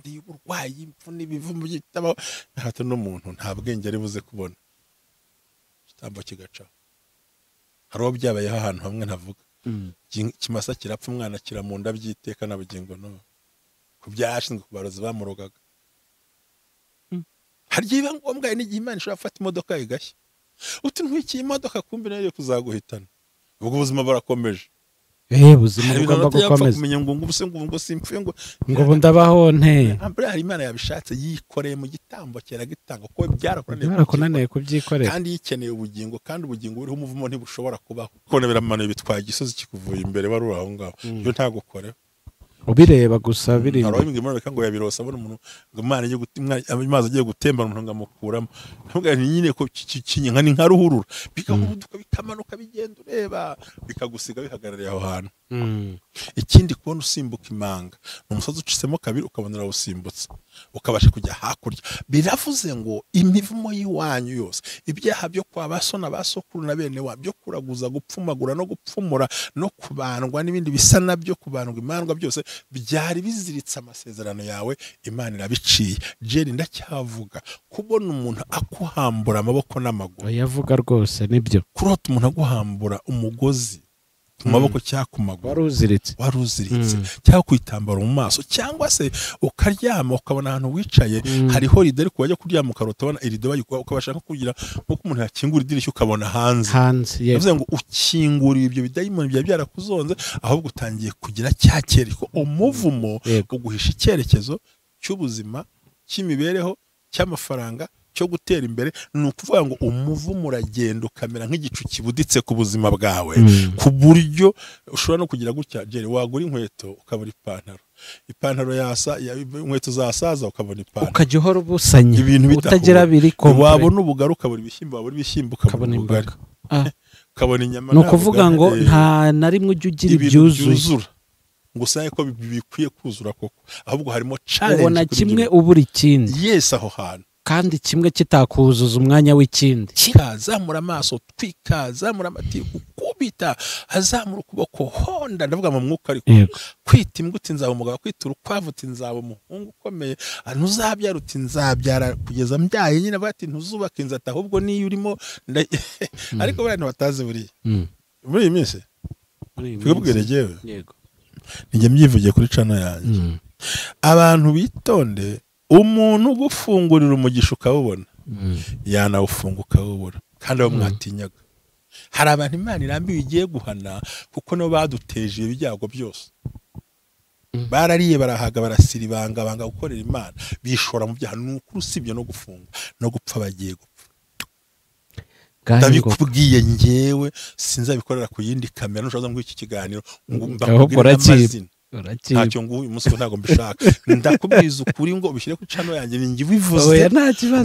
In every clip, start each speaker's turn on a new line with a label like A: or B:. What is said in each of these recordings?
A: karande y'uburwayi impfu n'ibivumu byitaba hato no muntu nta bwenge ari buze kubona igitambo kigaca haro byabayeho ahantu hamwe ntavuga kimasa kirapfa umwana kiramunda byiteka nabugingo no kubyashinzwe kubarozi bamurogaga haryiba ngombwa n'igihe Imana ishobora gufata imodoka igashya uti ntwiki imodoka kumbi nayo kuzaguhitana ubwo ubuzima burakomeje
B: buzima bugomba gukomeza
A: kumenya ngo ngo simpfuye ngo
B: ndabaho nte
A: hari Imana yabishatse yikoreye mu gitambo cyera gitanga ko
B: byarakunaniye kubyikorera
A: kandi yikeneye ubugingo kandi ubugingo buriho umuvumo ntibushobora kubaho kone biramanuye bitwaye igisozi kikuvuye imbere bari aho ngaho byo ntagukore
B: ubireba gusa biri
A: haro imwe ngo yabirose abona umuntu ngo Imana igiye gutimwa amazi agiye gutembana umuntu ngamukuramo ntabwo nyine ko kinyenka ni nka ruhurura bikaguruduka bikamanuka bigenda ureba bikagusiga bihagarariye aho hantu ikindi kubona usimbuka imanga umusozi ucisemo kabiri ukabonera usimbutse ukabasha kujya hakurya biravuze ngo imivumo yiwanyu yose ibyaha byo kwa basona basokuru na bene wa byo kuraguza gupfumagura no gupfumura no kubandwa n'ibindi bisa nabyo kubandwa imandwa byose byari biziritse amasezerano yawe Imana irabiciye jeri ndacyavuga kubona umuntu akuhambura amaboko n'amaguru
B: yavuga rwose nibyo
A: kurota umuntu aguhambura umugozi ku maboko cyangwa ku maguru waruziritse cyangwa kwitambara mu maso cyangwa se ukaryama ukabona ahantu wicaye hariho ride ariko wajya kuryama ukarota ubona irido ukabasha kugira nko umuntu yakingura idirishya ukabona hanze bivuze ngo ukinguriye ibyo bidayimoni bya byarakuzonze ahubwo utangiye kugira cya cyereko umuvumo uguhisha icyerekezo cy'ubuzima cy'imibereho cy'amafaranga cyo gutera imbere ni ukuvuga ngo umuvumo uragenda ukamera nk'igicu kibuditse ku buzima bwawe ku buryo ushobora no kugira gutya jeri wagura inkweto ukabura ipantaro inkweto zasaza ukabona ipantaro
B: ukajya uhora ubusanya utagira biri komple
A: wabona ubugari ukabura ibishyimbo ukabona ubugari ukabona inyama
B: ni ukuvuga ngo nta na rimwe ujya ugira ibyuzura
A: ngo usaye ko bikwiye kuzura koko ahubwo harimo challenge
B: ubona kimwe ubura ikindi
A: aho hantu
B: kandi kimwe kitakuzuza umwanya w'ikindi
A: kikazamura amaso twikazamura amatiku kubita azamura ukuboko honda ndavuga mu mwuka ariko kwita imbuto nzaba umugabo kwita urukwavu nzaba umuhungu ukomeye ntuzabyara nzabyara kugeza mbyaye nyine bati ntuzubaka inzata ahubwo niyo urimo ariko abantu batazi buriya muri iyi minsi twebweregewe njye myivugiye kuri cano yanjye abantu bitonde umuntu ugufungurira umugisha ukawubona yanawufunga ukawubura kandi abo mwatinyaga hari abantu Imana irambiwe igiye guhana kuko no baduteje ibyago byose barariye barahaga barasiribanga banga gukorera Imana bishora mu byaha n'ukuri usibye no gufunga no gupfa bagiye gupfa ndabikubwiye njyewe sinzabikorera ku yindi kamera nushoza ngo iki kiganiro ngo mbakubwire amazina ntacyo ngo uyu munsi ntago mbishaka ndakubwiza ukuri ngo ubishyire ku cano yanjye ninjye bivuze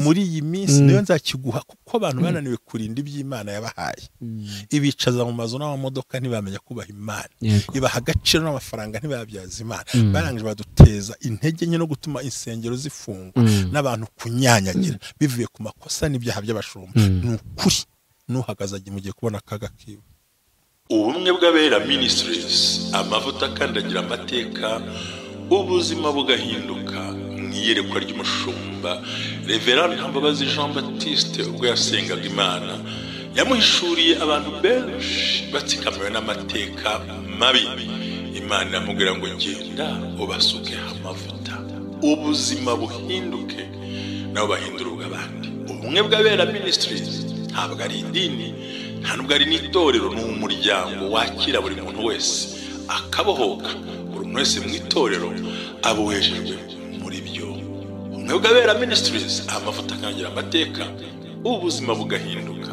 A: muri iyi minsi niyo nzakiguha kuko abantu bananiwe kurinda iby'Imana yabahaye ibicaza mu mazu n'amamodoka ntibamenya kubaha Imana ibaha agaciro n'amafaranga ntibabyaza Imana barangije baduteza intege nke no gutuma insengero zifungwa n'abantu kunyanyagira bivuye ku makosa n'ibyaha by'abashumba ni ukuri nuhagaze mugiye kubona akaga kiwe Ubumwe bw'Abera Ministries amavuta akandagira amateka ubuzima bugahinduka mwiyerekwa ry'umushumba Reverend Mbabazi Jean Baptiste ubwo yasengaga Imana yamuhishuriye abantu benshi batsikamiwe n'amateka mabi Imana yamubwira ngo genda ubasuke amavuta ubuzima buhinduke nabo bahindura ubw'abandi Ubumwe bw'Abera Ministries ntabwo ari idini nta nubwo ari n'itorero ni umuryango wakira buri muntu wese akabohoka buri muntu wese mu itorero abohejejwe muri byo Ubumwe bw'Abera Ministries amavuta akangira amateka ubuzima bugahinduka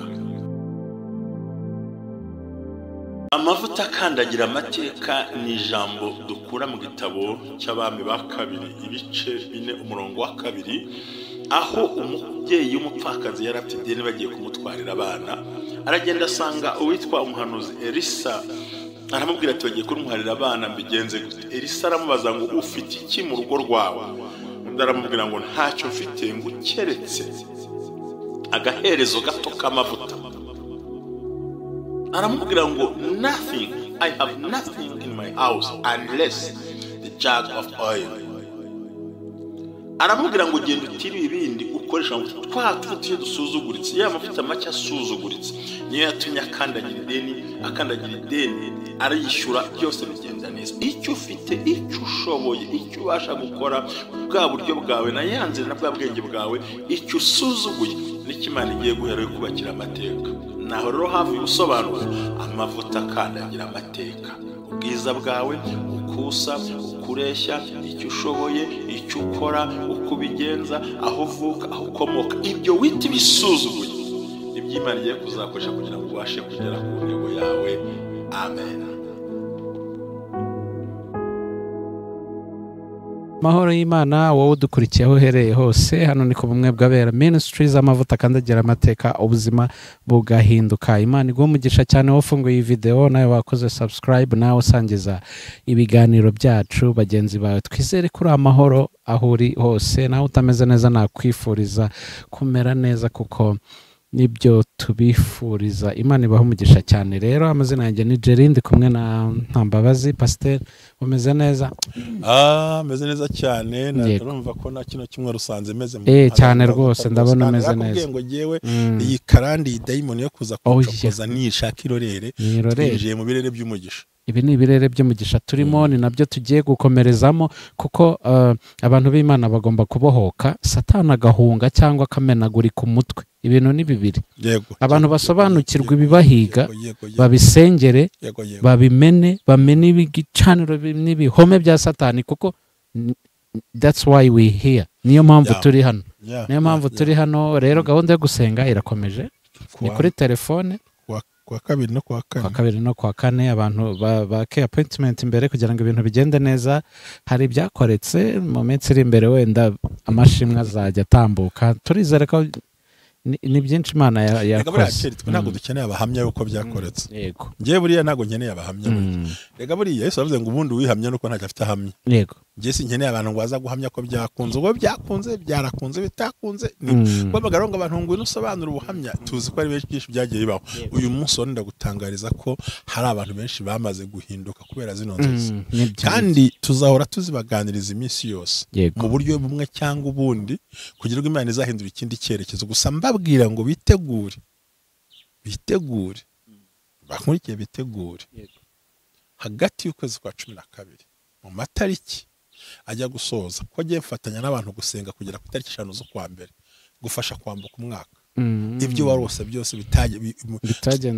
A: amavuta akandagira amateka ni ijambo dukura mu gitabo cy'abami ba kabiri ibice 4 umurongo wa 2 aho umubyeyi w'umupfakazi yarafite ideni bagiye kumutwarira abana aragenda asanga uwitwa umuhanuzi Elisa aramubwira ati bagiye kumutwarira abana mbigenze gute Elisa aramubaza ngo ufite iki mu rugo rwawe undi aramubwira ngo ntacyo mfite ngo keretse agaherezo gato k'amavuta aramubwira ngo nothing I have nothing in my house unless the jug of oil aramubwira ngo genda utiri ibindi ukoresha ngo twatuye dusuzuguritse ya mavuta make asuzuguritse niyo yatumye akandagira ideni arayishyura byose bigenda neza. Icyo ufite, icyo ushoboye, icyo ubasha gukora, bwa buryo bwawe na yanze na bwa bwenge bwawe, icyo usuzuguye n'Imana igiye guhera yo kubakira amateka. Naho rero havuye ubusobanuro amavuta akandagira amateka, ubwiza bwawe, ukusa, ukureshya, icyo ushoboye, icyo ukora, uko ubigenza, aho uvuka, aho ukomoka, ibyo wita ibisuzuguye nibyo Imana igiye kuzakoresha kugira ngo ubashe kugera ku ntego yawe. Amen.
B: Mahoro y'Imana wowe udukurikiye aho uhereye hose. Hano ni ku Bumwe bw'Abera Ministries, amavuta akandagira amateka, ubuzima bugahinduka. Imana iguhe umugisha cyane wowe ufunguye iyi video, nawe wakoze subscribe, nawe usangiza ibiganiro byacu bagenzi bawe. Twizere kuri amahoro aho uri hose, nawe utameze neza nakwifuriza kumera neza kuko nibyo tubifuriza. Imana ibaho umugisha cyane. Rero amazina yanjye ni Gerinde kumwe na Ntambabazi. Pasteur umeze neza?
A: Meze neza cyane. Narumva ko na kino kimwe rusanze meze
B: cyane rwose, ndabona meze neza.
A: Ngo jewe iyi Karande idayimoni yo kuza kuza nishaka irorere twinjiye mu birere by'umugisha.
B: Ibi ni ibirere by'umugisha turimo, ni nabyo tugiye gukomerezamo kuko abantu b'Imana bagomba kubohoka, Satani agahunga cyangwa akamenagurika umutwe. Ibintu ni bibiri. Abantu basobanukirwa ibibahiga, babisengere, babimene, bamene ibicaniro n'ibihome bya Satani kuko that's why we here. Niyo mpamvu turi hano. Niyo mpamvu turi hano. Rero gahunda yo gusenga irakomeje. Ni kuri telefone
A: kwa kabiri
B: no kwa kane abantu bake appointment imbere kugira ngo ibintu bigende neza. Hari ibyakoretse mu minsi iri imbere, wenda amashimwe azajya atambuka. Turizere ko ni byinshi Imana yakoze.
A: Ntabwo dukeneye abahamya yuko byakoretse.
B: Yego.
A: Ngiye buriya ntabwo nkeneye abahamya. Rega buriya Yesu aravuze ngo ubundi wihamya nuko ntacyo afite ahamya.
B: Yego.
A: Ngiye sinkeneye abantu ngo baza guhamya ko byakunze. Ubwo byakunze, byarakunze, bitakunze. Kwamagara ngo abantu ngo usobanura ubuhamya, tuzi ko ari benshi byagiye bibaho. Uyu munsi wenda gutangariza ko hari abantu benshi bamaze guhinduka kubera zino nziza. Kandi tuzahora tuzibaganiriza iminsi yose mu buryo bumwe cyangwa ubundi kugira ngo Imana izahindura ikindi cyerekezo. Gusa mbabwira ngo bitegure bakurikiye bitegure hagati y'ukwezi kwa 12 mu matariki ajya gusoza ko agiye mfatanya n'abantu gusenga kugera ku itariki 5 z'ukwa mbere gufasha kwambuka umwaka. Ibyo warose byose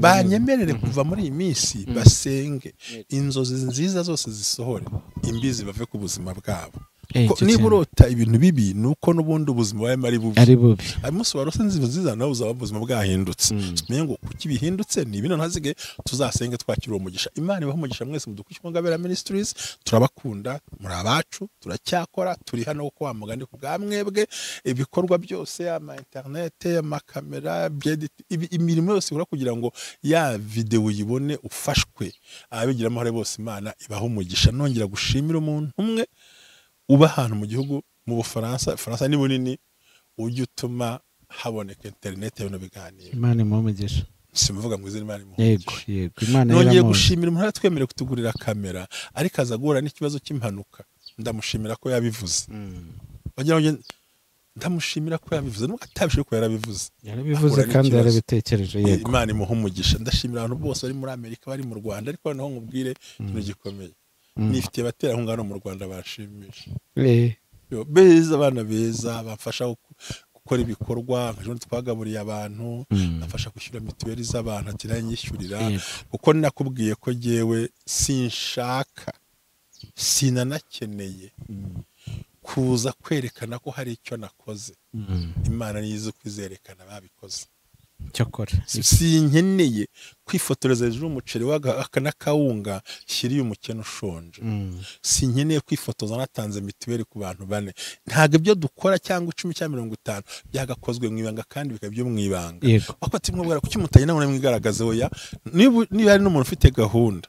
A: banyemerere kuva muri iyi minsi basenge, inzozi nziza zose zisohore, imbizi bave ku buzima bwabo. Niba urota ibintu bibi nuko n'ubundi ubuzima bwawe ari bubi. Umunsi warose nziza nawe uzaba ubuzima bwahindutse. Tumenye ngo kuki bihindutse ni ibintu ntazige tuzasenge twakira umugisha. Imana ibaho umugisha mwese mudukurikira Ubwawe Ministries. Turabakunda, muri abacu, turacyakora, turi hano ko kwamugande ku bwa mwebwe. Ibikorwa byose ama internet, ama kamera, imirimo yose ukora kugira ngo ya video uyibone ufashwe. Abigira amahoro bose Imana ibaho umugisha. Nongera gushimira umuntu umwe uba ahantu mu gihugu mu Bufaransa ni bunini, ujye utuma haboneka internet y'ibintu biganiro.
B: Imana imuvugisha.
A: Simuvuga ngo izina Imana imuvugisha.
B: Yego. Imana
A: nongeye gushimira umuntu atwemereye kutugurira kamera ariko aza guhura n'ikibazo cy'impanuka. Ndamushimira ko yabivuze. Bagira ngo ndamushimira ko yabivuze nuko atabishije ko
B: yarabivuze kandi yarabitekereje. Yego.
A: Imana imuha umugisha. Ndashimira abantu bose bari muri Amerika, bari mu Rwanda, ariko naho nkubwire ikintu gikomeye. Nifite abaterankunga hano mu Rwanda bashimisha. Beza, abana beza bafasha gukora ibikorwa. Ejo twagaburiye abantu, bafasha kwishyura mituweli z'abantu atiranyishyurira kuko nakubwiye ko jewe sinshaka sinanakeneye kuza kwerekana ko hari icyo nakoze. Imana nizo kwizerekana babikoze.
B: Cyakora
A: sinkeneye kwifotoreza hejuru umuceri n'akawunga shyiriye umukene ushonje. Sinkeneye kwifotoza natanze mituweli ku bantu bane. Ntabwo ibyo dukora cyangwa 10 cyangwa 50 byagakozwe mu ibanga kandi bikabyo mu ibanga. Bakati mwubwira kuki mutaye nawe mwigaragaze oya. Niba hari n'umuntu ufite gahunda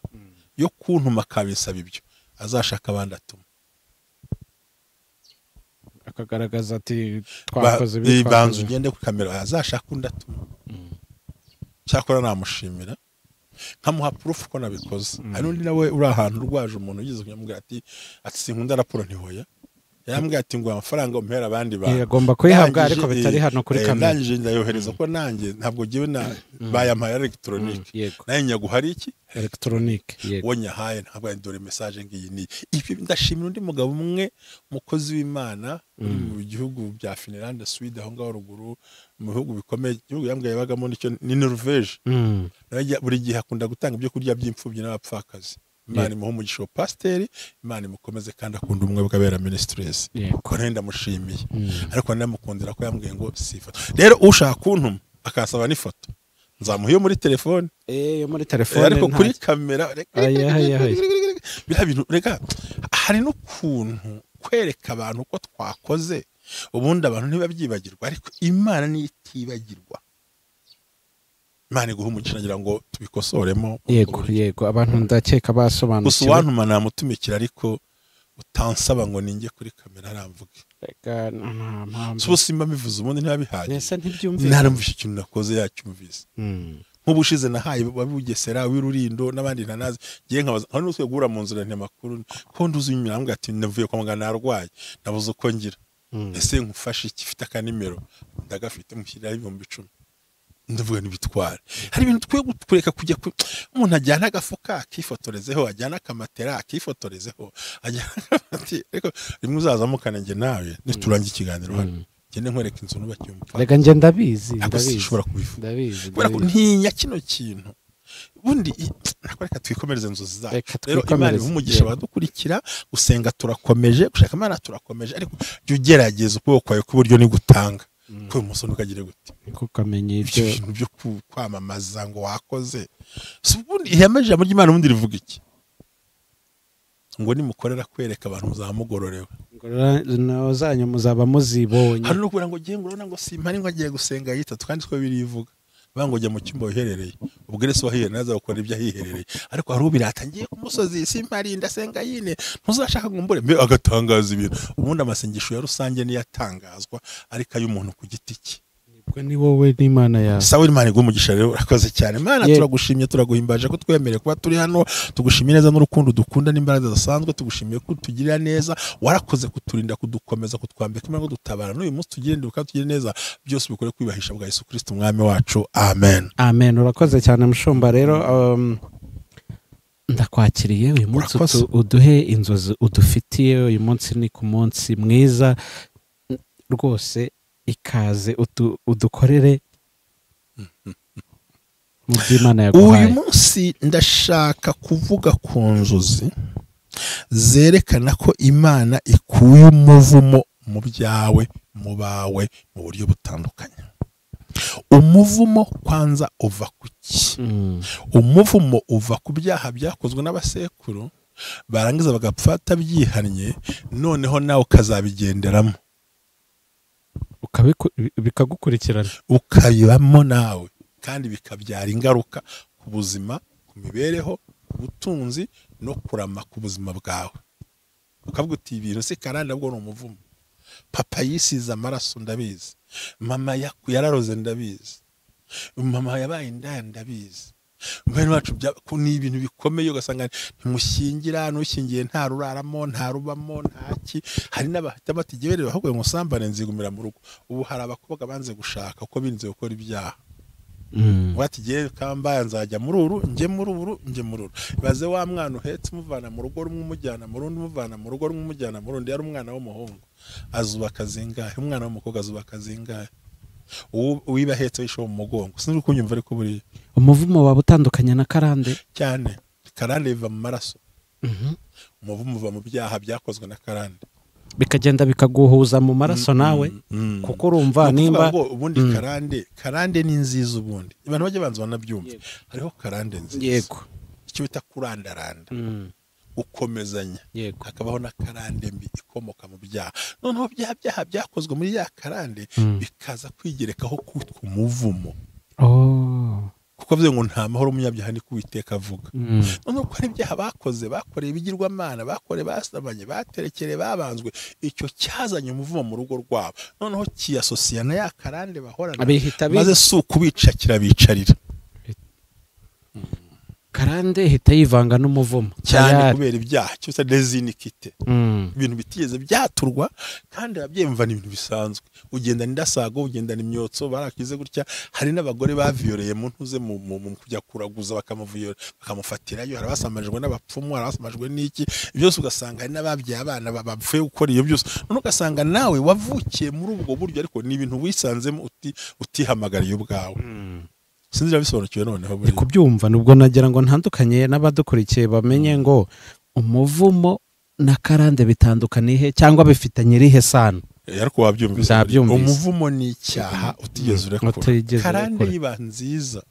A: yo kuntuma kabisaba ibyo azashaka abandi atuma.
B: Akagaragaza ati twakoze
A: bibanze ugende ku kamera azashaka undi atuma. Cyakora namushimira nkamuha proof ko nabikoze. Hari undi nawe uri ahantu rwaje umuntu ugize kunyamubwira ati sinkunda raporo ntihoya yarambwiye ati ngo amafaranga umpera abandi bantu
B: agomba kuyihabwa ariko bitari hano kuri kamera
A: nanjye ndayohereza ko nanjye ntabwo giwe bayampaye electronique naye nyaguhari iki
B: electronique
A: wonyahaye ntabwo ndore message ngiyi ni ibi ndashimira undi mugabo umwe mukozi w'Imana mu gihugu bya Finland Sweden aho ngaho ruguru mu bihugu bikomeye igihugu yambwiye bagamo nicyo ni Norvege buri gihe akunda gutanga ibyo kurya by'imfubyi n'abapfakazi Imana imuha umugisha pasteur Imana imukomeze kandi akunda umwe bw'abera ministries ko nenda mushimiye ariko ndamukundira ko yambwiye ngo sifa rero ushaka kuntuma akasaba n'ifoto nzamuha yo muri telefone
B: yo muri telefone
A: ariko kuri kamera bintu reka hari n'ukuntu kwereka abantu ko twakoze ubundi abantu ntibabyibagirwa ariko Imana ni itibagirwa Imana iguhe umugisha ngira ngo tubikosoremo
B: yego abantu ndakeka basobanukiwe
A: gusa wantuma namutumikira ariko utansaba ngo ninge kuri kamera aramvuge
B: reka
A: Simba bivuze ubundi ntibabihaye
B: nese ntibyumvise
A: naramvise ikintu nakoze yacyumvise nk'ubushize nahaye babugesera w'Irurindo n'abandi ntanazi giye nkabaza aho n'utwe gura mu nzira nyamakuru ko nduzi imirambwa ati navuye kwa muganga narwaye nabuze uko ngira ese nkufashe iki fite akanimero ndagafite mushyira 10,000 ndavuga nibitwara hari ibintu twe kureka kujya umuntu ajyana agafuka akifotorezeho ajyana akamatera akifotorezeho ajyana ati reko rimwe uzazamukana nge nawe niturangira ikiganiro hano gende nkwereka inzu nubakiye umupaka
B: rega nge ndabizi
A: ushobora kubivuga kubera ko ntinya kino kintu ubundi nakoreka twikomereze inzozi zacu rero Imana umugisha badukurikira gusenga turakomeje gushaka Imana turakomeje ariko jya ugerageza ukuboko kwawe kw'iburyo ni gutanga ko umusoni ukagire gute
B: kukamenya
A: ibyo byo kwamamaza ngo wakoze ubundi ihamaje mu ry'Imana ubundi rivuga iki ngo nimukorera kwereka abantu muzamugororewe
B: ngo zanyu muzaba muzibonye
A: hari no kubera ngo giye ngurona ngo simpari ngo agiye gusenga yitatu kandi two birivuga bangojya mu cyumba uherereye ubwire so hiye naza gukora ibyo ahiherereye ariko hari ubiratangiye ku musozi simpari ndasenga yine ntuzashaka ngo mbore mbe agatangaza ibintu ubundi amasengesho ya rusange ni yatangazwa ariko ay'umuntu ku giti cye
B: nibwo ni wowe n'Imana yawe
A: sawa Imana igumugisha rero urakoze cyane Imana turagushimye turaguhimbaje ko twemereye kuba turi hano tugushimiye neza n'urukundo dukunda n'imbaraga zasanzwe tugushimiye ko tugirira neza warakoze kuturinda kudukomeza kutwambika Imana ngo dutabara n'uyu munsi tugirinde ukatugire neza byose bikore kwibahisha bwa Yesu Kristo umwami wacu amen
B: urakoze cyane mushumba rero ndakwakiriye uyu munsi uduhe inzozi udufitiye uyu munsi ni ku munsi mwiza rwose ikaze udukorere mu by'Imana yaguhaye
A: uyu munsi ndashaka kuvuga ku nzozi zerekana ko Imana ikuye umuvumo mu byawe mu bawe mu buryo butandukanye umuvumo kwanza uva kuki umuvumo uva ku byaha byakozwe n'abasekuru barangiza bagapfata byihannye noneho nawe ukazabigenderamo
B: bikagukurikirana
A: ukabibamo nawe kandi bikabyara ingaruka ku buzima ku mibereho ku butunzi no kurama ku buzima bwawe ukavuga uti ibintu si Karande ahubwo ni umuvumo papa yisize amaraso ndabizi mama yararoze ndabizi mama yabaye indaya ndabizi mbere wacu ni ibintu bikomeye ugasanga ntimushyingira n'ushyingiye nta ruraramo nta rubamo ntaki hari n'abahita batigebereye ahubwo ngo sambane nzigumira mu rugo ubu hari abakobwa banze gushaka uko binze gukora ibyaha watigiye kambaya nzajya muri uru nje muri uru baze wa mwana uhetse umuvana mu rugo rumwe umujyana mu rundi umuvana mu rugo rumwe umujyana mu rundi yari umwana w'umuhungu azubaka zingahe umwana w'umukobwa azubaka zingahe uwiba ahetse wisho mu mugongo sinzi kunyumva ariko buri
B: umuvumo waba utandukanye na Karande
A: cyane Karande biva mu maraso umuvumo uva mu byaha byakozwe na Karande
B: bikagenda bikaguhuza mu maraso nawe kuko urumva nimba
A: ubundi Karande ni nziza ubundi abantu bajye banza banabyumva hariho Karande nziza
B: yego
A: icyo bita kurandaranda ukomezanya hakabaho na Karande mbi ikomoka mu byaha noneho byaha byakozwe muri ya Karande bikaza kwigerekaho kwitwa umuvumo kuko avuze ngo nta mahoro umunyabyaha ni kuwiteka avuga noneho ko ari ibyaha bakoreye ibigirwamana bakoreye basabanye baterekere babanzwe icyo cyazanye umuvumo mu rugo rwabo noneho kiyasosiya na ya Karande bahorana maze si ukubica kirabicarira
B: karande ihita yivanga n'umuvumo
A: cyane kubera ibyaha cyose dezinikite ibintu bitigeze byaturwa kandi ababyemva ni ibintu bisanzwe ugenda n'indasago ugenda n'imyotso barakize gutya hari n'abagore baviyoreye mu ntuze mu kujya kuraguza bakamufatirayo harabasamajwe n'abapfumu harabasamajwe n'iki byose ugasanga hari n'ababyaye abana bapfuye gukora iyo byose none ugasanga nawe wavukiye muri ubwo buryo ariko ni ibintu wisanzemo utihamagariye ubwawe sinzira bisobanukiwe noneho buri
B: kubyumva nubwo nagira ngo ntandukanye n'abadukurikiye bamenye ngo umuvumo na karande bitandukaniye cyangwa bifitanye irihe sano
A: ariko wabyumvise umuvumo ni icyaha utigeze urekura karande yiba nziza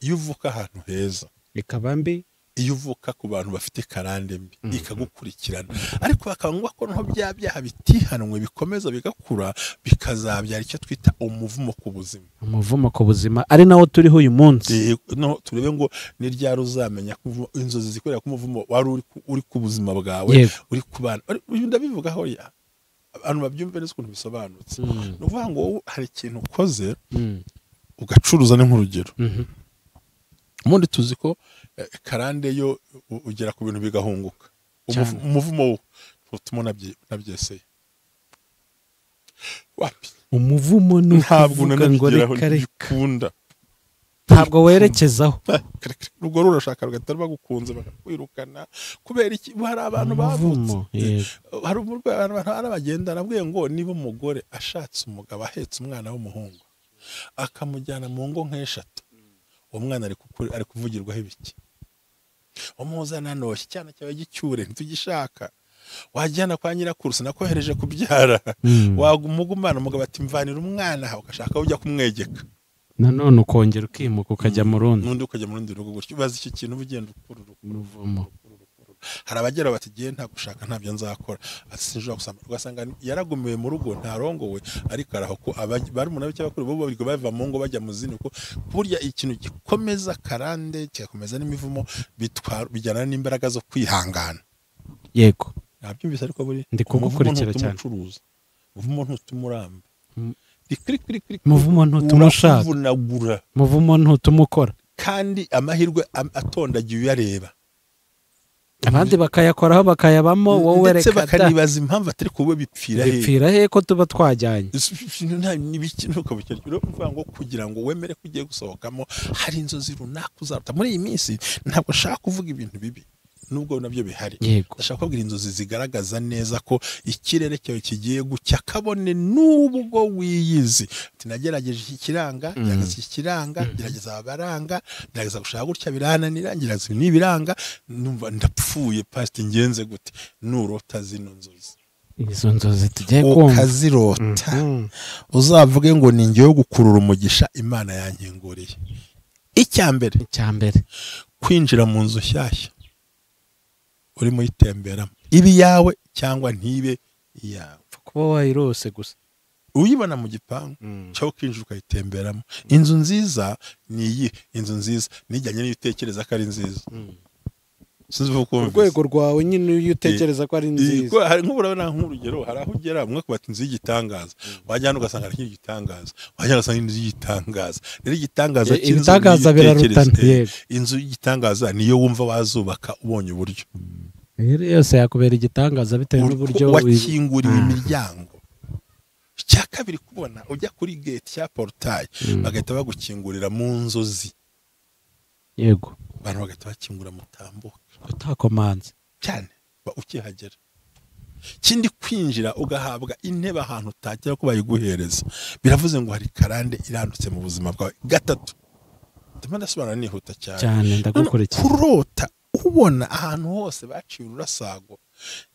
A: iyo uvuka ahantu heza
B: ikaba mbi
A: iyo uvuka ku bantu bafite karande mbi ikagukurikirana ariko bakangwa ko nto bya byaha bitihanwe bikomeza bigakura bikazabyara icyo twita umuvumo ku buzima ari nawo turiho uyu munsi no turebe ngo ni ryari uzamenya ko inzozi zikorera ku muvumo wari uri ku buzima bwawe uri ku bana ndabivugaho abantu babyumve neza ukuntu bisobanutse ni ukuvuga ngo hari ikintu ukoze ugacuruza nk'urugero ubundi tuzi ko karande yo ugera ku bintu bigahunguka umuvumo utuma nabyeseye wapi
B: umuvumo
A: ntuvuga ngo reka
B: ntabwo werekezaho
A: ubwo rurashaka rugahita bagukunze bakakwirukana kubera iki hari abantu bavutse hari abantu bagenda nabwiye ngo niba umugore ashatse umugabo ahetse umwana w'umuhungu akamujyana mu ngo nk'eshatu uwo mwana ari kuvugirwaho ibiki umuzana noshye cyane cyawe gicyure ntitugishaka wajyana kwa nyirakuru sinakohereje kubyara wagumugumana umugabo ati mvanira umwana aho ugashaka ujya kumwegeka
B: nanone ukongera ukimuka ukajya mu rundi
A: ukajya mu rundi rugo gutyo ubaza iki kintu ugenda ukura uruvumo hari abagera bati giye nta gushaka ntabyo nzakora ati sinjura gusama ugasanga yaragumiwe mu rugo ntarongowe ariko araho ko bari mu nabyo cyakuri bo babirwa bava mu ngo bajya mu zindi ko burya ikintu gikomeza karande cyakomeza n'imivumo bijyana n'imbaraga zo kwihangana
B: yego
A: nabyumvise ariko buri
B: ndi kugukurikira cyane
A: umuvumo ntutumuramba
B: muvumo ntutumushaka muvumo ntutumukora
A: kandi amahirwe atondagiye uyareba
B: abandi bakayakoraho bakayabamo wowe
A: ndetse bakanibaza impamvu atari kuba
B: bipfira he ko tuba twajyanye
A: uvuga ngo kugira ngo wemere ko ugiye gusohokamo hari inzozi runaka uzaruta muri iyi minsi ntabwo nshaka kuvuga ibintu bibi nubwo nabyo bihari ndashaka kubwira inzozi zigaragaza neza ko ikirere cyawe kigiye gucya kabone n'ubwo wiyizi tinagerageje iki kiranga gerageza iki kiranga gerageza abaranga gerageza gushaka gutya birananira gerageza n'ibiranga numva ndapfuye past ingenze gute nurota zino nzozi
B: izo nzozi tugiye kumva
A: ukazirota uzavuge ngo ni ngiye gukurura umugisha Imana yankinguriye icyambere kwinjira mu nzu nshyashya urimo yitemberamo Ibyawe cyangwa ntibe iyawe
B: kuba wayirose gusa
A: uyibona mu gipangu cyo kwinjira ukayitemberamo inzu nziza ni iyi inzu nziza nijyanye n'ibitekereza ko ari nziza
B: urwego rwawe nyine iyo utekereza ko ari nziza
A: hari nk'urabona nk'urugero hari aho ugera umwe kubata inzu y'igitangaza wajyana ugasanga ari igitangaza wajyana ugasanga inzu y'igitangaza rero igitangaza
B: ibitangaza birarutana
A: inzu y'igitangaza niyo wumva wazubaka ubonye uburyo
B: yose yakubera igitangaza bitewe n'uburyo
A: wakinguriwe imiryango icya kabiri kubona ujya kuri gate cya portail bagahita bagukingurira mu nzozi
B: yego
A: abantu bagahita bakingura mutambuka
B: utakomanze
A: cyane ukihagera kindi kwinjira ugahabwa intebe ahantu utagera ko bayiguhereza biravuze ngo hari karande irandutse mu buzima bwawe gatatu ndasobanura nihuta
B: cyane ndagukurikiye
A: kurota ubona ahantu hose baciye ururasago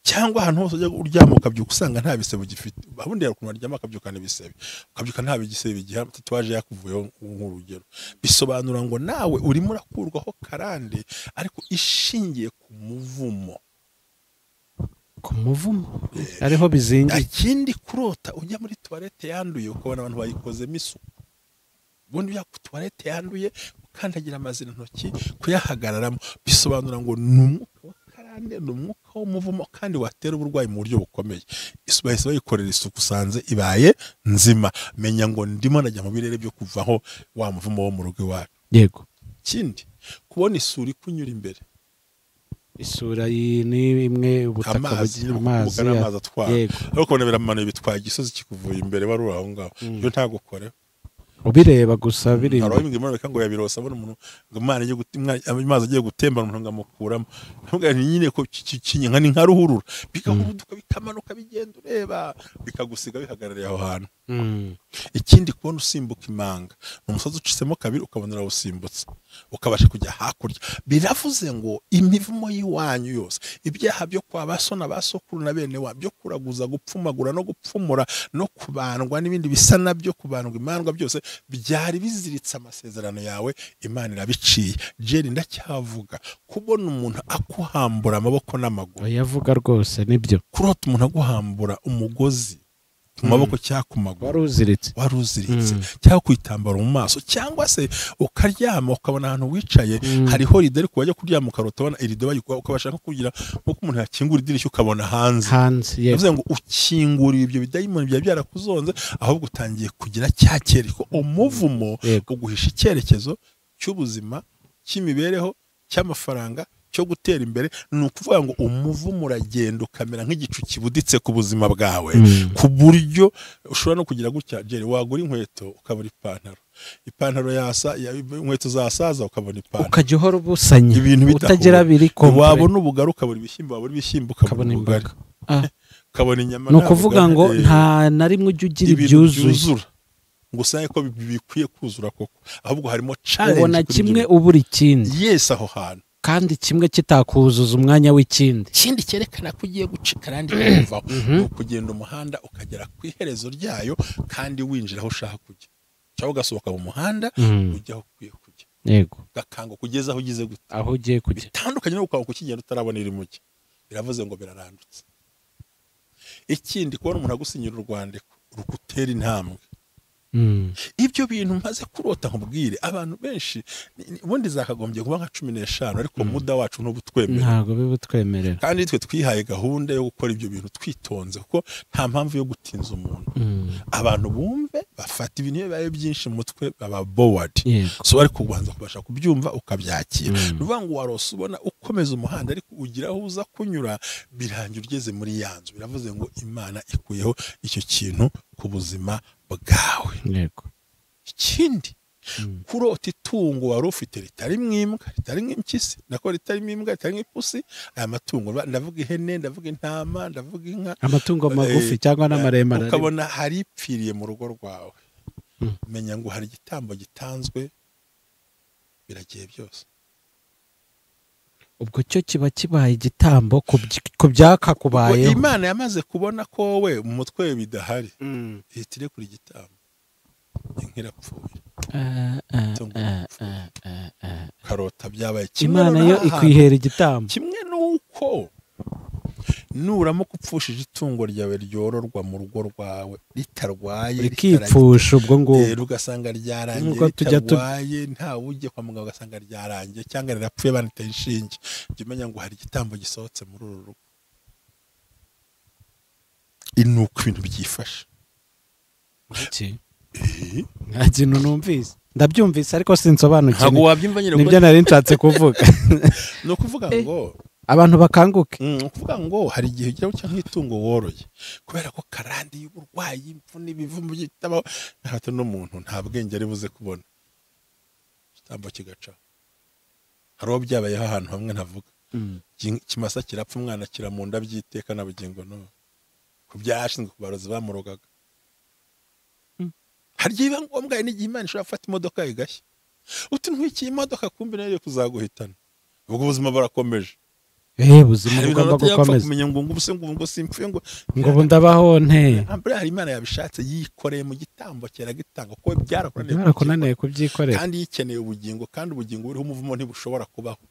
A: cyangwa ahantu hose ujya uryama ukabyuka usanga nta bisebe gifite abundi yarukuntu aryama akabyuka n'ibisebe ukabyuka nta bigisebe bigiha tatuwaje yakuvuyeho nk'urugero bisobanura ngo nawe urimo urakurwaho karande ariko ishingiye ku muvumo
B: ariho bizingiye
A: ikindi kurota ujya muri toilette yanduye ukabona abantu bayikozemo isuku ubundi ujya ku toilette yanduye ukandagira amazina ntoki kuyahagararamo bisobanura ngo ni umwuka wa karande ni umwuka w'umuvumo kandi watera uburwayi mu buryo bukomeye bahise bayikorera isuku usanze ibaye nzima menya ngo ndimo najya mu birere byo kuvaho wa muvumo wo mu rugo iwacu
B: yego
A: ikindi kubona isura ikunyura imbere,
B: isura ni imwe ubutaka
A: amazi atwara, ariko kubona biramanuye bitwaye igisozi kikuvuye imbere wari uri aho ngaho, iyo ntagukoreho
B: ubireba gusa biri
A: hari aho imwe ngo yabirose abona umuntu ngo Imana igiye amazi agiye gutembana umuntu ngamukuramo, ntabwo nyine ko kinyenka ni nka ruhurura bikaguruduka bikamanuka bigenda ureba bikagusiga bihagarariye aho hantu. Ikindi kubona usimbuka imanga, umusozi ucitsemo kabiri ukabona urawusimbutse ukabasha kujya hakurya, biravuze ngo imivumo y'iwanyu yose, ibyaha byo kwa basona basokuru na bene wa byo kuraguza gupfumagura no gupfumura no kubandwa n'ibindi bisa nabyo kubandwa imandwa byose byari biziritse amasezerano yawe, Imana irabiciye. Jeri ndacyavuga kubona umuntu akuhambura amaboko n'amaguru,
B: yavuga rwose nibyo,
A: kurota umuntu aguhambura umugozi ku maboko cyangwa ku maguru waruziritse cyangwa kwitambara mu maso, cyangwa se ukaryama ukabona ahantu wicaye hariho rido ariko wajya kuryama ukarota ubona irido ukabasha nko kugira nk'uko umuntu yakingura idirishya ukabona hanze bivuze ngo ukinguriye ibyo bidayimoni byari byarakuzonze, ahubwo utangiye kugira cya cyerekezo, umuvumo uguhisha icyerekezo cy'ubuzima, cy'imibereho, cy'amafaranga, cyo gutera imbere. Ni ukuvuga ngo umuvumo uragenda ukamera nk'igicu kibuditse ku buzima bwawe, ku buryo ushobora no kugira gutya Jeri, wagura inkweto ukabura ipantaro inkweto zasaza ukabona ipantaro,
B: ukajya uhora ubusanya utagira biri komple,
A: wabona ubugari ukabura ibishyimbo ukabona ubugari, ukabona inyama.
B: ni ukuvuga ngo nta na rimwe ujya ugira ibyuzura
A: ngo usange ko bikwiye kuzura koko, ahubwo harimo challenge,
B: ubona kimwe ubura ikindi.
A: Yes, aho hantu
B: kandi kimwe kitakuzuza umwanya w'ikindi.
A: Ikindi cyerekana ko ugiye guca Karande kuvaho ni ukugenda umuhanda ukagera ku iherezo ryayo kandi winjira aho ushaka kujya, cyangwa ugasohoka mu muhanda ujya aho ukwiye kujya.
B: Yego,
A: gakanga kugeza aho ugize gute,
B: aho ugiye kujya,
A: bitandukanye no ukaba kukigenda utarabona iri mujye, biravuze ngo birarandutse. Ikindi kubona umuntu agusinyira urwandiko rukutera intambwe, ibyo bintu maze kurota nkubwire abantu benshi ubundi zakagombye kuba nka 15 ariko muda wacu ntubutwemerera,
B: ntago bibutwemerera,
A: kandi twe twihaye gahunda yo gukora ibyo bintu twitonze kuko nta mpamvu yo gutinza umuntu. Abantu bumve bafata ibintu bibaye byinshi mu mutwe baba bored, so ariko kubanza kubasha kubyumva ukabyakira. Nuvuga ngo warose ubona ukomeza umuhanda ariko ugira aho uza kunyura birangira ugeze muri yanzu, biravuze ngo Imana ikuyeho icyo kintu ku buzima bwawe.
B: Yego.
A: Ikindi kurota itungo wari ufite ritari mwimbwa, ritari nk'impyisi, nako ritari mwimbwa, ritari nk'ipusi, aya matungo ndavuga ihene, ndavuga intama, ndavuga inka,
B: amatungo magufi cyangwa n'amaremare,
A: ukabona hari ipfiriye mu rugo rwawe, menya ngo hari igitambo gitanzwe, biragiye byose.
B: ubwo cyo kiba kibaye igitambo ku byakakubayeho.
A: Imana yamaze kubona ko wowe mu mutwe bidahari, ihitire kuri igitambo, nkirapfuye. Karota byabaye kimwe,
B: Imana yo ikwihera igitambo.
A: Kimwe nuko nuramo kupfushije itungo ryawe ryororwa mu rugo rwawe ritarwaye,
B: rikipfusha ubwo ngo
A: ugasanga ryarangiye ritarwaye, nta ujye kwa muganga ugasanga ryarangiye cyangwa rirapfuye baniteye inshinge, jya umenya ngo hari igitambo gisohotse muri uru rugo. Nuko ibintu byifashe.
B: Nta kintu numvise, ndabyumvise ariko sinsobanukiwe,
A: ntabwo wabyumva nyine,
B: nibyo nari nshatse kuvuga.
A: ni ukuvuga ngo
B: abantu bakanguke,
A: ukuvuga ngo hari igihe ugira ucya nk'itungo woroye kubera ko Karande y'uburwayi, impfu n'ibivumu byitabaho, hato n'umuntu nta bwenge ari buze kubona igitambo kigaca. Hari uwo byabayeho ahantu hamwe ntavuga, ikimasa kirapfa, umwana kiramunda byiteka na bugingo no ku byashinzwe kubarozi bamurogaga. Hari igihe biba ngombwa n'igihe Imana ishobora gufata imodoka igashya, uti ntwikiye imodoka kumbi nayo kuzaguhitana, ubwo ubuzima burakomeje.
B: Ubuzima bugomba gukomeza,
A: kumenya ngo simpfuye ngo
B: ndabaho nte.
A: Hari Imana yabishatse yikoreye mu gitambo cyera gitanga ko
B: byarakunaniye kubyikorera,
A: kandi yikeneye ubugingo, kandi ubugingo buriho umuvumo ntibushobora kubaho.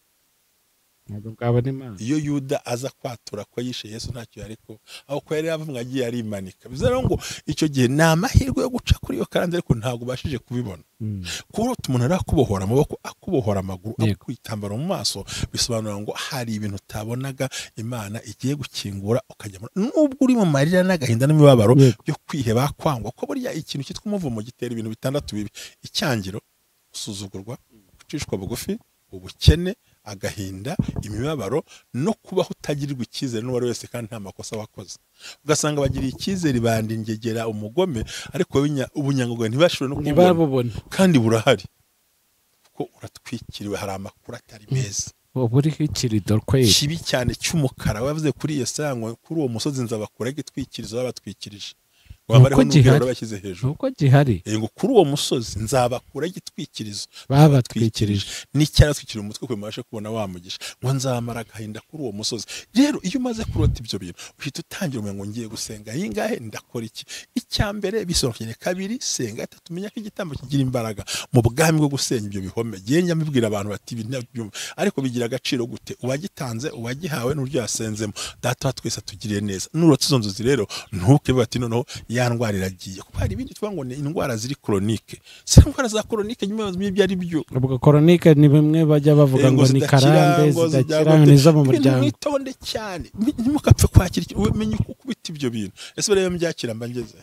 B: Bwabona Imana.
A: Iyo Yuda aza kwatura ko yishe Yesu ntacyo yariko, aho ko yari yavumwe agiye arimanika, bizera ngo icyo gihe ni amahirwe yo guca kuri iyo Karande ariko ntabwo ubashije kubibona. Kurota umuntu arakubohora amaboko, akubohora amaguru, akwitambara mu maso, bisobanura ngo hari ibintu utabonaga Imana igiye gukingura ukajya nubwo uri mu marira n'agahinda n'imibabaro byo kwiheba kwangwa, ko burya ikintu cyitwa umuvumo gitera ibintu bitandatu bibi: icyangiro, usuzugurwa, gucishwa bugufi, ubukene, agahinda, imibabaro no kubaho utagirirwa icyizere n'uwari wese kandi nta makosa wakoze. Ugasanga bagiriye icyizere bandingegera umugome, ariko ubunyangamugayo ntibashobore no kububona kandi burahari kuko uratwikiriwe. Hari amakuru atari meza
B: buriho ikirido
A: kibi cyane cy'umukara wavuze kuri iyo sango, kuri uwo musozi nzabakura gitwikirizo babatwikirije wabariho n'ubwiro bashyize hejuru
B: uko gihari
A: ngo kuri uwo musozi nzabakura gitwikirizo
B: babatwikirije
A: n'icyara twikira umutwe kwe mabashe kubona wamugisha ngo nzamara agahinda kuri uwo musozi. Rero iyo umaze kurota ibyo bintu uhita utangira ngo ngiye gusenga yingahe ndakora iki. Icyambere bisorokeye, kabiri senga, gatatu menya ko igitambo kigira imbaraga mu bwami bwo gusenya ibyo bihome. Genya mbibwira abantu bati ariko bigira agaciro gute uwagitanze uwagihawe n'uryo yasenzemo. Data wa twese atugiriye neza. Nurotse izo nzozi rero ntuke bati noneho ya ndwara iragiye, kuko hari ibindi tuvuga ngo ni indwara ziri chronique. Si indwara za chronique nyuma y'ibyo ari byo.
B: Ubwo chronique ni bimwe bajya bavuga ngo ni karande zidakira nizo mu muryango.
A: Mwitonde cyane ntimukapfe kwakira umenye uko kubita ibyo bintu. Ese rero mbyakira mbangeze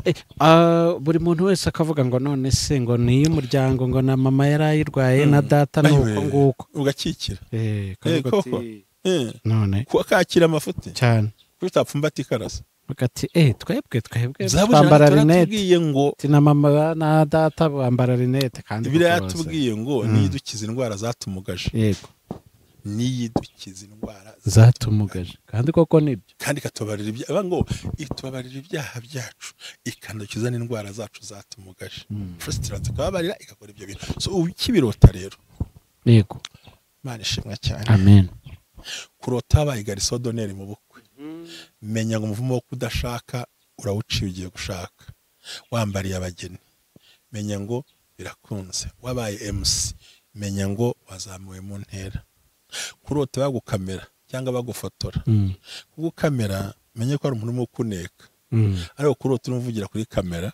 B: buri muntu wese akavuga ngo none se ngo ni y'umuryango ngo na mama yarayirwaye na data nuko nguko
A: ugakikira
B: koko none
A: kwakira amafuti
B: cyane
A: kwitapfumbati karasa
B: bakati twebwe twambara rinete
A: ngo
B: na mama na data bambara rinete kandi
A: biratubwiye ngo niyidukiza indwara zatumugaje.
B: Yego
A: niyidukiza indwara
B: zatumugaje kandi koko nibyo,
A: kandi katubarira ibyaha ngo itubabarira ibyaha byacu ikandukiza n'indwara zacu zatumugaje. Frustrance kababarira igakora ibyo bintu. So ukibirota rero
B: yego
A: Imana ishimwe cyane.
B: Amen.
A: Kurota bayi garisodoneri mu bukwe. Menya ngo umuvumo wo kudashaka urawuciye ugiye gushaka. Wambariye abageni menya ngo birakunze. Wabaye MC menya ngo wazamuwe mu ntera. Kurota bagukamera cyangwa bagufotora. Kugukamera menye ko ari umuntu urimo kuneka. Ariko kurota urumvugira kuri kamera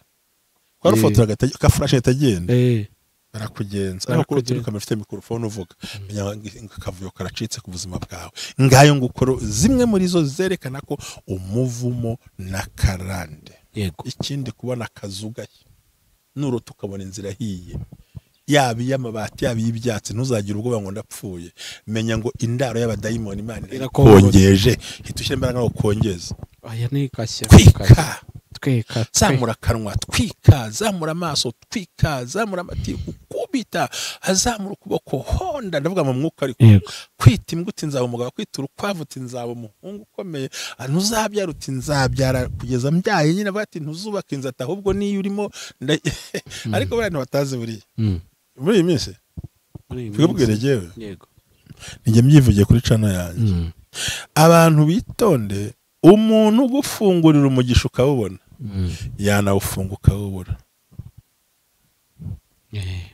A: ko ari ufotora ka flash itagenda barakugenza. Ariko kurota uri kamera ufite mikrofone uvuga menya akavuyo karacitse ku buzima bwawe. Ngayo ngukoro zimwe muri zo zerekana ko umuvumo na karande.
B: Yego
A: ikindi kubona akazugaye nurota ukabona inzira hiye yaba y'amabati yaba y'ibyatsi ntuzagira ubwoba ngo ndapfuye. Menya ngo indaro y'abadayimoni Imana irakongeje hitushyira imbaraga no kongeza.
B: Aya ni kashya
A: twika zamura kanwa twika zamura amaso twika zamura amati ukubita azamura ukuboko honda ndavuga mu mwuka ariko kwita imbuto nzaba umugabo kwita urukwavu nzaba umuhungu ukomeye ntuzabyara uti nzabyara kugeza mbyaye nyine bati ntuzubaka inzata ahubwo niyo urimo ariko bari batazi buriya muri iyi minsi twebwere jewe
B: yego
A: njye myivugiye kuri cano yanjye abantu bitonde umuntu gufungurira umugisha ukawubona yanawufunga ukawubura.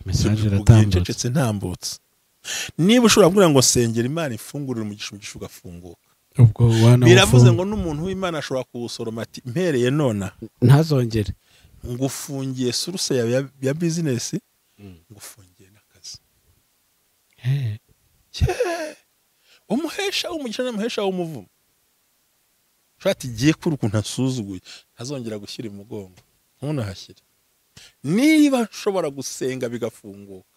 B: Message iratambutse
A: ntambutse. Niba ushobora kugira ngo sengera Imana ifungurira umugisha ugafunguka.
B: Ubwo wana
A: biravuze ngo n'umuntu w'Imana ashobora kuwusoroma ati mpereye nona
B: ntazongere
A: ngufungiye source ya business ngufungiye n'akazi. Umuhesha umugisha n'umuhesha w'umuvumo. Shati giye kuri ukuntu asuzuguye azongera gushyira imugongo none hashyira. Niba nshobora gusenga bigafunguka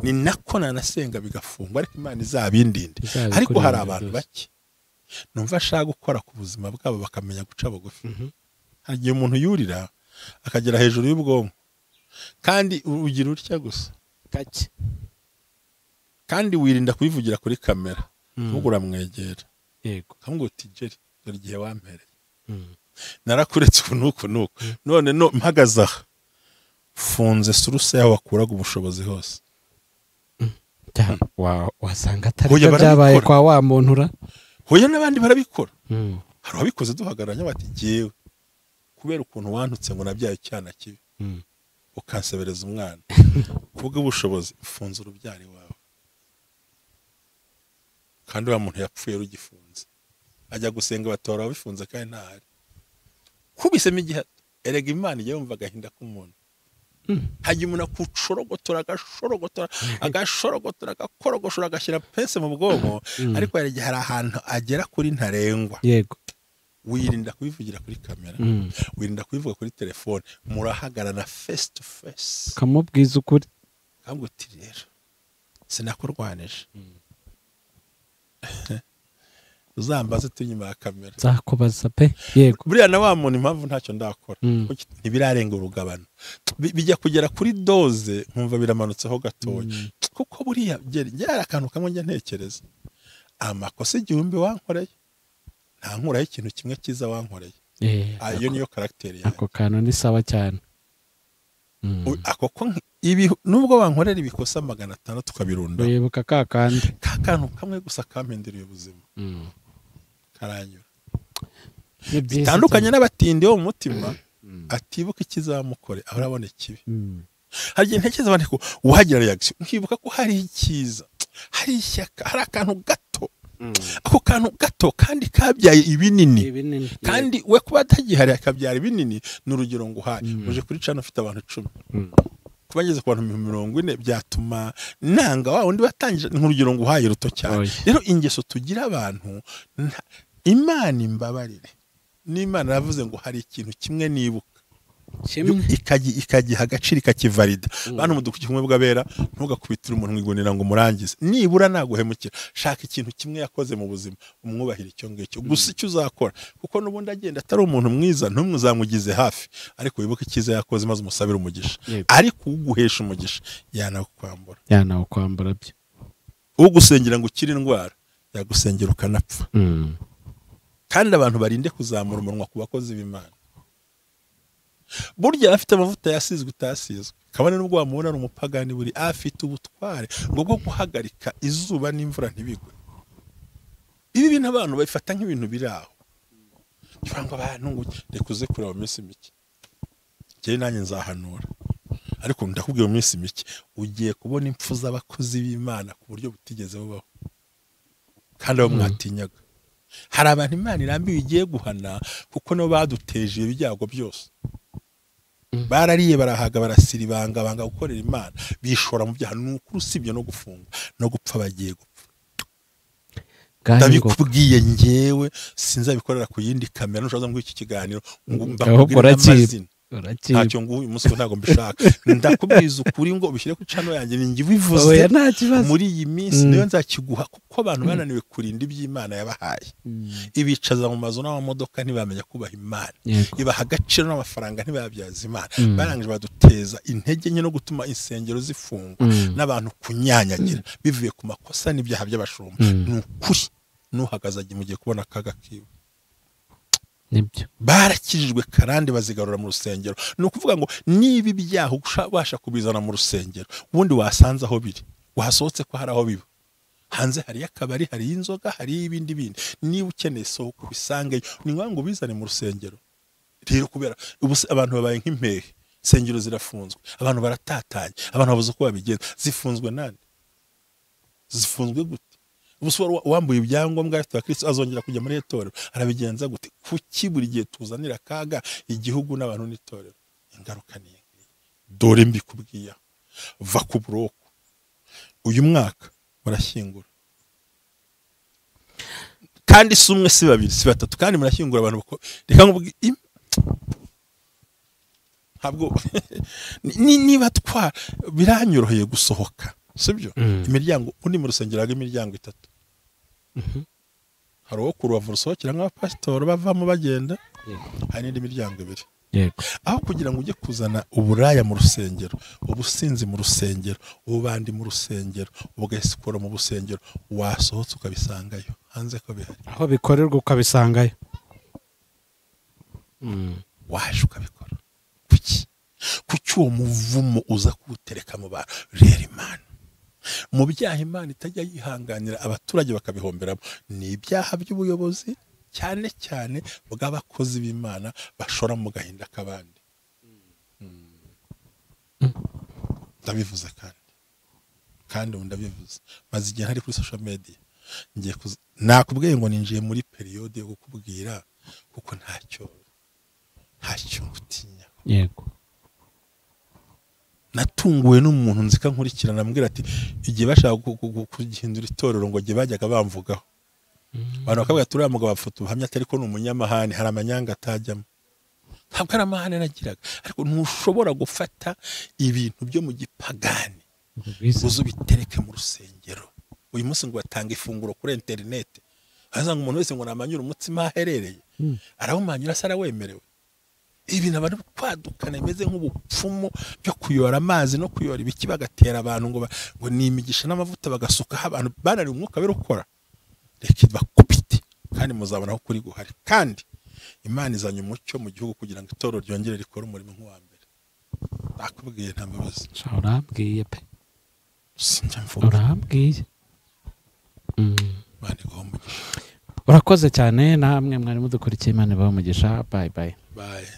A: ni nako nanasenga bigafungwa ariko Imana izabindinde. Ariko hari abantu bake numva ashaka gukora ku buzima bwabo bakamenya guca bugufi. Hagiye umuntu yurira akagera hejuru y'ubwonko kandi ugira utya gusa
B: kake
A: kandi wirinda kubivugira kuri kamera ugura mwegera.
B: Yego
A: kamwe utigeri dore igihe wampereye narakuretse unuko none no mpagaza funze suruse yawe wakuraga ubushobozi hose.
B: Wasanga atari byabaye kwa wa muntura
A: hoya n'abandi barabikora. Hari ababikoze duhagararanya bati jewe kubera ukuntu wantutse ngo nabyaye cyana kibi ukansebereza umwana kuvuga ubushobozi funze urubyari wawe kandi wa muntu yapfuye rugifunze ajya gusenga batora bifunze kandi ntahari kubisemo igihe erega Imana ijya yumva agahinda k'umuntu. Hajya umuntu akucorogotora agashorogotora agakorogoshora agashyira pese mu bwonko ariko hari ahantu agera kuri ntarengwa.
B: Yego
A: wirinda kubivugira kuri kamera wirinda kubivuga kuri telefone murahagarana face to face
B: kamubwiza ukuri
A: kamwe uti rero sinakurwanije uzambaze tunyuma ya kamera
B: nzakubaza pe yego
A: buriya na wa muntu impamvu ntacyo ndakora ntibirarenga urugabano bijya kugera kuri doze nkumva biramanutseho gatoya kuko buriya byari akantu kamwe njya ntekereza amakosa igihumbi wankoreye nta nkuraho ikintu kimwe cyiza wankoreye iyo niyo karagiteri yawe
B: ako kantu ni sawa cyane
A: ako nubwo wankorera ibikosa 500 tukabirunda
B: wibuka ka
A: kantu kamwe gusa kampinduriye ubuzima karanyura bitandukanye n'abatindi bo mu mutima atibuka ikizamukore aho urabona ikibi hari igihe ntekereza ko uhagira reaction nkibuka ko hari icyiza hari ishyaka hari akantu gato ako kantu gato kandi kabyaye ibinini kandi we kuba atagihari akabyara ibinini n'urugero ngo uhaye uje kuri cana ufite abantu 10 kubageze ku bantu 40 byatuma nanga wa undi batangije nk'urugero ngo uhaye ruto cyane rero ingeso tugira abantu Imana imbabarire n'Imana yavuze ngo hari ikintu kimwe nibuka ikagiha agaciro ikakivalida bantu mudukuki kumwe bwabera ntugakubitira umuntu ngigonera ngo murangize nibura naguhemukira shaka ikintu kimwe yakoze mu buzima umwubahira icyo ngicyo gusa icyo uzakora kuko nubundi agenda atari umuntu mwiza ntumwe uzamugize hafi ariko wibuka icyiza yakoze maze umusabira umugisha ariko uguhesha umugisha
B: yanakwambura byo
A: ugusengera ngo ukire indwara yagusengera ukanapfa kandi abantu barinde kuzamura umunwa ku bakozi b'Imana burya afite amavuta yasizwe utasizwe kabone nubwo wamubona ari umupagani buri afite ubutware ngo bwo guhagarika izuba n'imvura ntibigwe ibi bintu abantu babifata nk'ibintu biri aho cyangwa abantu ngo rekuze kureba mu minsi mike cyane nanjye nzahanura ariko ndakubwiye mu minsi mike ugiye kubona impfu z'abakozi b'Imana ku buryo butigeze bubaho kandi abo mwatinyaga hari abantu Imana irambiwe igiye guhana kuko no baduteje ibyago byose barariye barahaga barasiribanga banga gukorera Imana bishora mu byaha n'ukuri usibye no gufunga no gupfa bagiye gupfa ndabikubwiye ngewe sinzabikorera ku yindi kamera nushoza ngo iki kiganiro ngo mbakubwire amazina ntacyo ngo uyu munsi ntago mbishaka ndakubwiza ukuri ngo ubishyire ku cano yanjye ningi wivuze muri iyi minsi niyo nzakiguha kuko abantu bananiwe kurinda iby'Imana yabahaye ibicaza mu mazu n'amamodoka ntibamenya kubaha Imana ibaha agaciro n'amafaranga ntibabyaza Imana barangije baduteza intege nke no gutuma insengero zifungwa n'abantu kunyanyagira bivuye ku makosa n'ibyaha by'abashumba n'ukuri nuhagaze mu gihe kubona akaga kiwe
B: nibyo
A: barakijijwe Karande bazigarura mu rusengero no kuvuga ngo nibi byaho ubasha kubizana mu rusengero ubundi wasanze aho biri wasohotse ko hari aho biba hanze hari akabari hari inzoga hari ibindi niba ukeneye soko bisange ni ngo bizane mu rusengero rero kubera abantu babaye nk'impehe insengero zirafunzwe abantu baratatanye abantu babuze uko babigenza zifunzwe nande zifunzwe gute ubuswa wambuye ibyangombwa ya Kristo azongera kujya muri itorero arabigenza gute kuki buri gihe tuzanira kaga igihugu n'abantu n'itorero ingaruka ni dore mbikubwiya va ku buroko uyu mwaka barashyingura kandi si umwe si babiri si batatu kandi murashyingura abantu reka nkubwi ntabwo niba biranyoroheye gusohoka sibyo imiryango undi mu rusengero haga imiryango 3 hari uwo kuruva rusohokera nk'abapasitori bavamo bagenda hari n'indi miryango 2 aho kugira ngo ujye kuzana uburaya mu rusengero ubusinzi mu rusengero ubandi mu rusengero ubugasikora mu busengero wasohotse ukabisangayo hanze ko bihari
B: aho bikorerwa ukabisangayo
A: waje ukabikora kuki uwo muvumo uza kuwutereka mu bantu rero Imana mu byaha Imana itajya yihanganira abaturage bakabihomberamo ni ibyaha by'ubuyobozi cyane cyane bw'abakozi b'Imana bashora mu gahinda kabandi ndabivuze kandi ndabivuze maze igihe hari kuri social media ngiye nakubwiye ngo ninjiye muri periode yo kukubwira kuko ntacyo gutinya
B: yego
A: natunguwe n'umuntu nzika nkurikirana ambwira ati igihe bashaka kugihindura itorero ngo gihe bajyaga bamvugaho abantu bakavuga turi amugabo bafoto ubuhamya atari ko n'umunyamahane hari amanyanga atajyamo ntabwo ari amahane nagiraga ariko ntushobora gufata ibintu byo mu gipagani uzu bitereke mu rusengero. Uyu munsi ngo batanga ifunguro kuri internet, hazanga umuntu wese ngo namanyura umutsima aherereye, arawumanyura asara wemerewe. Ibi nabari kwadukana imeze nk'ubupfumu byo kuyora amazi no kuyora ibiki bagatera abantu ngo ni imigisha n'amavuta bagasuka abantu banari umwuka birokora. Reka bakupite kandi muzabona aho kuri guhari, kandi Imana izanye umucyo mu gihugu kugira ngo itorero ryongere rikore umurimo nk'uwa mbere. Nakubwiye nta mbabazi.
B: Urambwiye pe.
A: Sinjamvuga.
B: Urambwiye.
A: Imana iguhe umugisha.
B: Urakoze cyane namwe mwari mudukurikiye. Imana ibahe umugisha. Bye bye.
A: Bye.